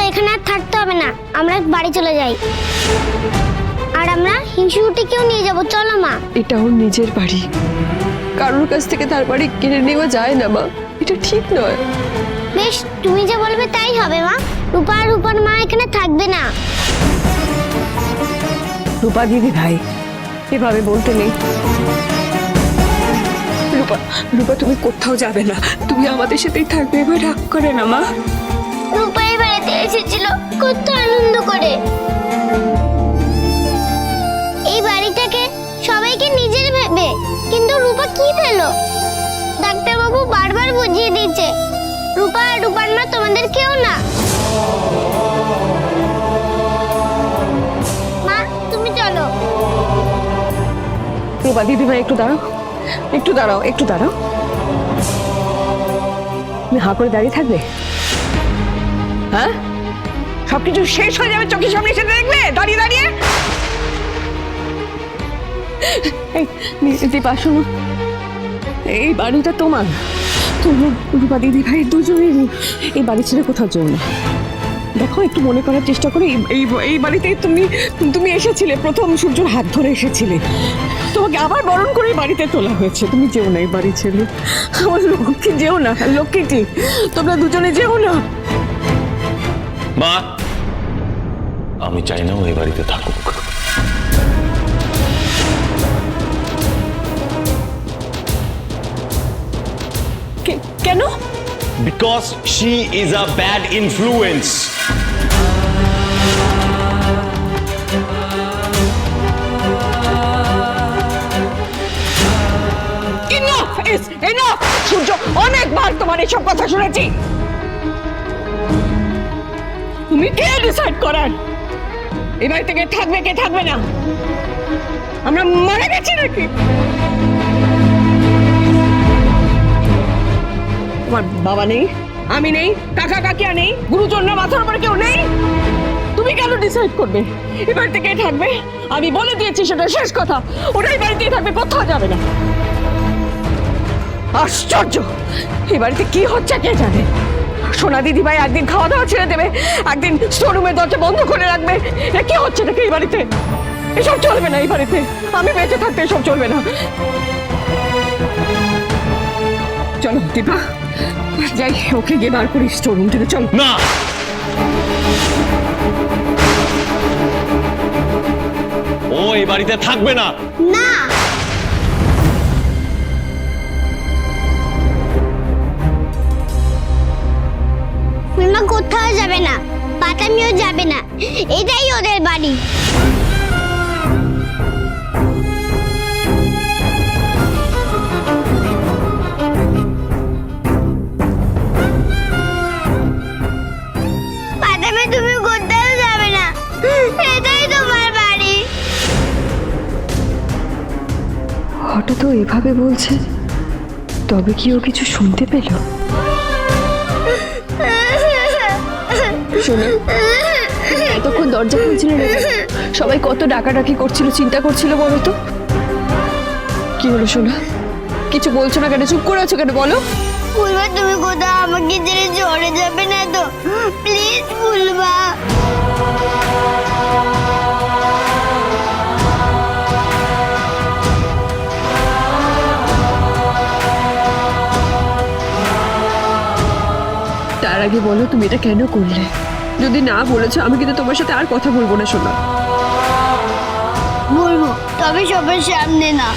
এখানে আর থাকতে হবে না, আমরা বাড়ি চলে যাই। আর আমরা হিংসুকুটিকেও নিয়ে যাব, চলো মা। এটা ওর নিজের বাড়ি, কারোর কাছ থেকে তার বাড়ি কিনে নেওয়া যায় না মা, এটা ঠিক নয়। বেশ, তুমি যা বলবে তাই হবে মা। রূপা আর রূপার মা এখানে থাকবে না। রূপা দিদি ভাই, এভাবে বলতে নেই। রূপা, রূপা তুমি কোথাও যাবে না, তুমি আমাদের সাথেই থাকবে, এবার রাগ করে না মা। রূপা এই বাড়িতে এসেছিল কত আনন্দ করে। এই বাড়িটাকে সবাইকে নিজের ভেবে, কিন্তু রূপা কি পেলো? ডাক্তারবাবু বারবার বুঝিয়ে দিচ্ছে রূপা আর রূপার মা তোমাদের কেউ না। মা, তুমি চলো। রূপা দিদি ভাই একটু দাঁড়াও, একটু দাঁড়াও, একটু দাঁড়াও। তুমি হাঁ করে দাঁড়িয়ে থাকবে? হ্যাঁ, সবকিছু শেষ হয়ে যাবে, চোখের সামনে এসে দেখবে দাঁড়িয়ে দাঁড়িয়ে। দীপা শোনো, এই বাড়িটা তোমার, তুমি রূপা দিদি ভাই দুজনেরই। এই বাড়ি ছেড়ে কোথাও যেও না। দেখো, একটু মনে করার চেষ্টা করে, এই বাড়িতেই তুমি এসেছিলে, প্রথম সূর্যর হাত ধরে এসেছিলে, তোমাকে আবার বরণ করে বাড়িতে তোলা হয়েছে। তুমি যেও না এই বাড়ি ছেড়ে, আমার লক্ষ্মী যেও না, লক্ষ্মীটি তোমরা দুজনে যেও না। মা, আমি চাই না ও এই বাড়িতে থাকুক। কেন? Because she is a bad influence. Enough is enough! সূর্য, অনেকবার তোমার এসব কথা শুনেছি। তুমি কে ডিসাইড করার এই বাড়ি থেকে থাকবে কে থাকবে না? আমরা মারা গেছি নাকি? তোমার বাবা নেই, আমি নেই, কাকা কাকিয়া নেই, গুরুজনরা মাথার উপরে কেউ নেই? তুমি কেন ডিসাইড করবে এই বাড়িতে কে থাকবে? আমি বলে দিয়েছি, সেটা শেষ কথা। ওটাই বাড়িতেই থাকবে, কোথাও যাবে না। আশ্চর্য, এই বাড়িতে কি হচ্ছে কে জানে। সোনা দিদি ভাই একদিন খাওয়া দাওয়া ছেড়ে দেবে, একদিন স্টোররুমের দরজা বন্ধ করে রাখবে। এ কি হচ্ছে নাকি এই বাড়িতে? এসব চলবে না এই বাড়িতে, আমি বেঁচে থাকতে এসব চলবে না। চলো দীপা, যাই, ওকে গিয়ে বার করি স্টোররুম থেকে, চল। না, ও এই বাড়িতে থাকবে না। না, মিমা কোথাও যাবে না, পাতামিও যাবে না, এটাই ওদের বাড়ি। পাতামি, তুমি কোথাও যাবে না, এটাই তোমার বাড়ি। হঠাৎ ও এভাবে বলছে, তবে কি ও কিছু শুনতে পেল? শোনো, এতক্ষণ দরজা খুলছিল না, সবাই কত ডাকাডাকি করছিল, চিন্তা করছিল, বলো তো কি হলো? শোনো, কিছু বলছো না কেন? চুপ করে আছো কেন? বলো। ফুলবা, তুমি কোথাও আমাকে ছেড়ে চলে যাবে না তো? প্লিজ ফুলবা। তার আগে বলো, তুমি এটা কেন করলে? যদি না বলেছো, আমি কিন্তু তোমার সাথে আর কথা বলবো না। শোনো, বলবো, তবে সবার সামনে না।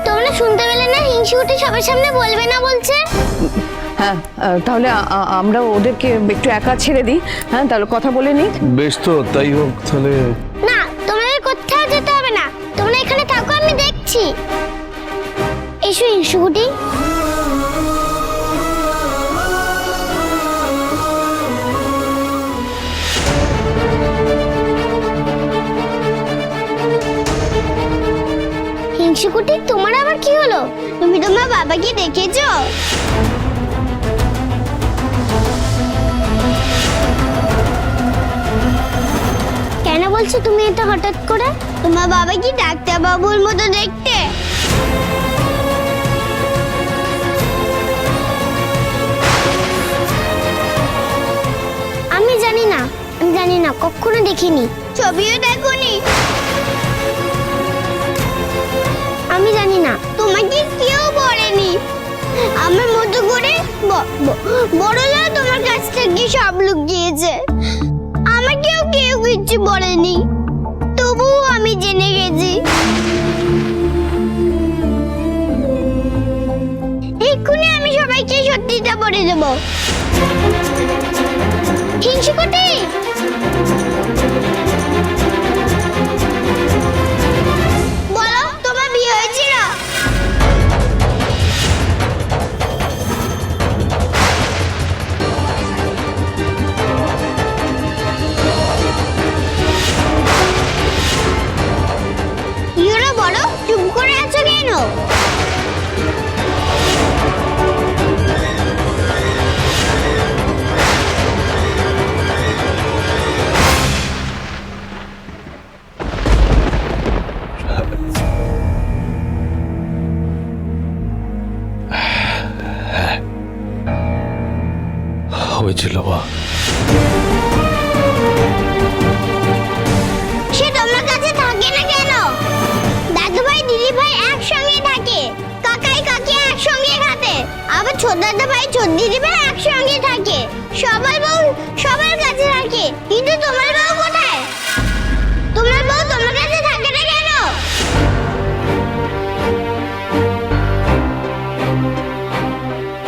তোমরা শুনতে পেলে না, হিংসুকুটি সবার সামনে বলবে না বলছে। হ্যাঁ, তাহলে আমরা ওদেরকে একটু একা ছেড়ে দিই। হ্যাঁ, তাহলে কথা বলে নিই। বেশ, তো তাই হোক তাহলে। না, তোমাদের কোথাও যেতে হবে না, তোমরা এখানে থাকো, আমি দেখছি। এসো হিংসুকুটি। হিংসুকুটি, তোমার আবার কি হলো? তুমি তোমার বাবাকে দেখেছো? কেন বলছো তুমি এটা হঠাৎ করে? তোমার বাবা কি ডাক্তার বাবুর মতো দেখতে? না, কখনো দেখিনি। ছবিও দেখোনি? আমি জানি না, তোমাকে কেউ বলেনি। আমার মতো করে বড়রা তোমার কাছ থেকে সব লুকিয়েছে। আমাকেও কেউ কিছু বলেনি, তবুও আমি জেনে গেছি। এক্ষুনি আমি সবাইকে সত্যিটা বলে দেবো। হিংসুকুটি, বলো তোমার বিয়ে হয়েছিল? ইউরা বলো, চুপ করে আছো কেন? হয়েছিল মা। সে তোমার কাছে থাকে না কেন? দাদু ভাই দিদি ভাই একসঙ্গে থাকে, কাকাই কাকি একসঙ্গে থাকে, আবার ছোট দাদা ভাই ছোট দিদি ভাই একসঙ্গে থাকে। সবার বউ সবার কাছে থাকে, কিন্তু তোমার বউ কোথায়? তোমার বউ তোমার কাছে থাকে না কেন?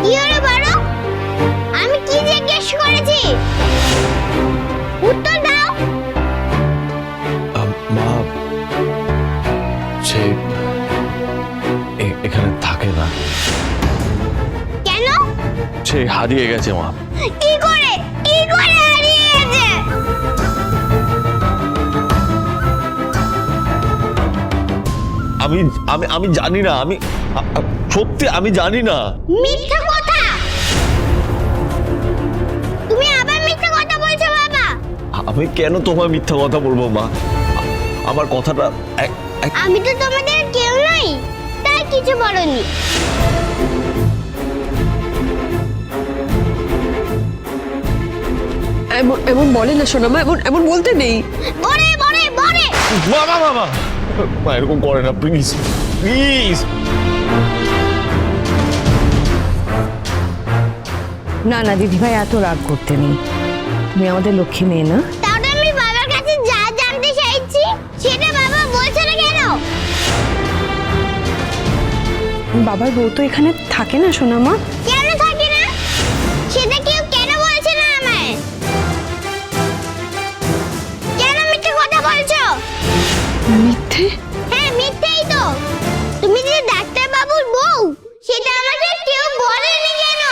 কি হলো বলো? আমি কি জিজ্ঞেস করেছি? উত্তর দাও। মা, সে এখানে থাকে না। কেন? সে হারিয়ে গেছে মা। কি করে হারিয়ে গেছে? আমি আমি আমি জানি না। আমি সত্যি আমি জানি না। মিথ্যা কথা! তুমি আবার মিথ্যা কথা বলছো বাবা। আমি কেন তোমায় মিথ্যা কথা বলবো মা? আমার কথাটা আমি তো তোমাদের কেউ নই, তাই কিছু বলনি। এমন এমন বলে না সোনামা, এমন এমন বলতে নেই। বলে বাবা বাবা মা, এরকম করে না, প্লিজ প্লিজ। না না দিদিভাই, এত রাগ করতে নেই। তুমি আমাদের লক্ষ্মী মেয়ে না? তাহলে আমি বাবার কাছে যা জানতে চাইছি সেটা বাবা বলছে না কেন? বাবার বউ তো এখানে থাকে না সোনামা। কেন থাকে না? সেটা কেউ কেন বলছে না আমায়? কেন মিথ্যে কথা বলছো? মিথ্যে? হ্যাঁ, মিথ্যেই তো। তুমি যে ডাক্তার বাবুর বউ, সেটা আমাকে কেউ বলেনি কেন?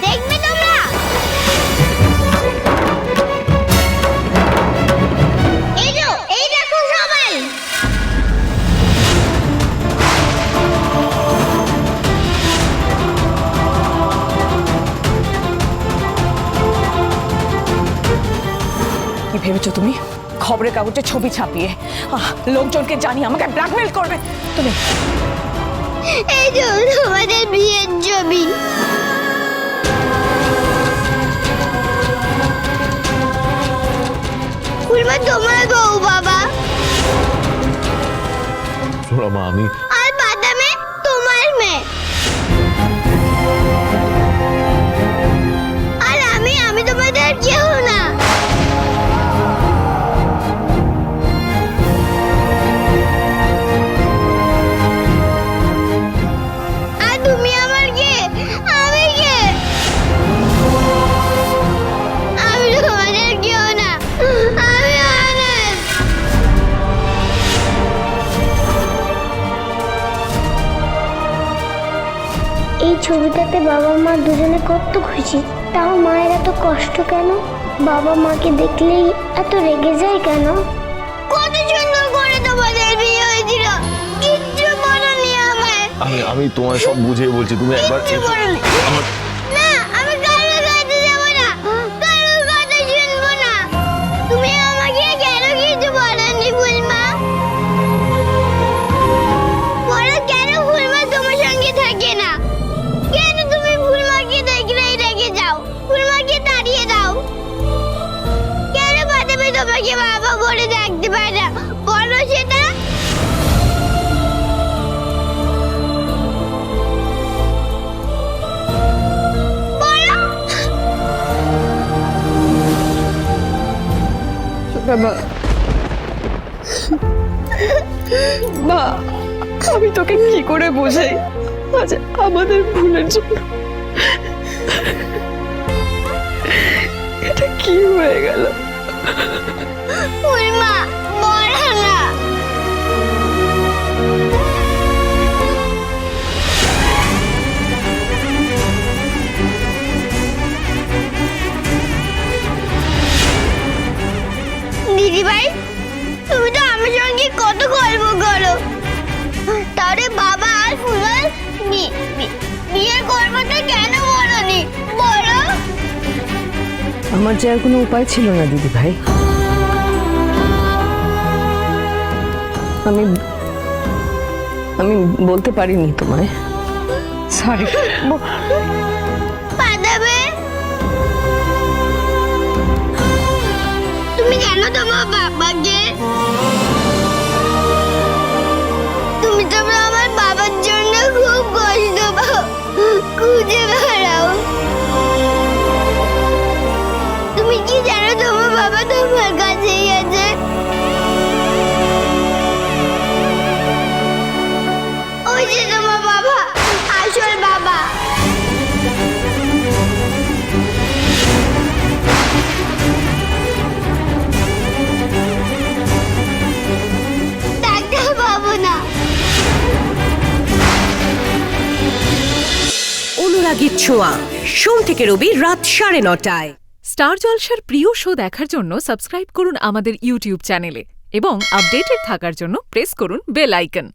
দেখবে তোমরা? এই দেখো সবাই। কি ভেবেছো তুমি? খবরের কাগজে ছবি ছাপিয়ে লোকজনকে জানিয়ে আমাকে ব্ল্যাকমেল করবে তুমি? এই যে তোমাদের বিয়ের ছবি। ফুলমা তোমার বউ বাবা, শোনো মা, আমি আর বাদামে তোমার মেয়ে। আর আমি তোমাদের কেউ না। আর তুমি আমার কে? আমি কে? আমি তোমাদের কেউ না। আমি অনাথ। এই ছবিটাতে বাবা মা দুজনে কত খুশি, তাও মায়ের এত কষ্ট কেন? বাবা মাকে দেখলেই এত রেগে যায় কেন? কত সুন্দর করে তোমাদের বিয়ে হয়েছিল, কিচ্ছু বলনি আমায়। আমি তোমায় সব বুঝিয়ে বলছি, তুমি একবার কিচ্ছু বলনি। আমার না, আমি কারোর কাছে যাব না, কারোর কথা শুনবো না। তুমি আমাকে কেন কিছু বলনি ফুলমা? আমাকে বাবা বলে ডাকতে পারে না, বলো সেটা। বলো। বাবা মা, আমি তোকে কি করে বোঝাই আজ আমাদের ভুলের জন্য এটা কি হয়ে গেল? ওই মা, বলো না। দিদি ভাই, তুমি তো আমার সঙ্গে কত গল্প করো, তাহলে বাবা আর ফুলার বিয়ের গল্পটা কেন বলোনি? বলো। আমার যে আর কোনো উপায় ছিল না দিদি ভাই। আমি বলতে পারিনি তোমায়, সরি। পাঠাবে। তুমি জানো তোমার বাবাকে, তুমি তো আমার বাবার জন্য খুব কষ্ট পাও, খুঁজে বেড়াও। তুমি কি জানো তোমার বাবা তোমার কাছেই আছে? ওই যে তোমার বাবা, আসল বাবা। ডাক্তার বাবু না। অনুরাগীর ছোঁয়া, সোম থেকে রবি রাত 9:30টায়। স্টার জলসার প্রিয় শো দেখার জন্য সাবস্ক্রাইব করুন আমাদের ইউটিউব চ্যানেলে এবং আপডেটেড থাকার জন্য প্রেস করুন বেল আইকন।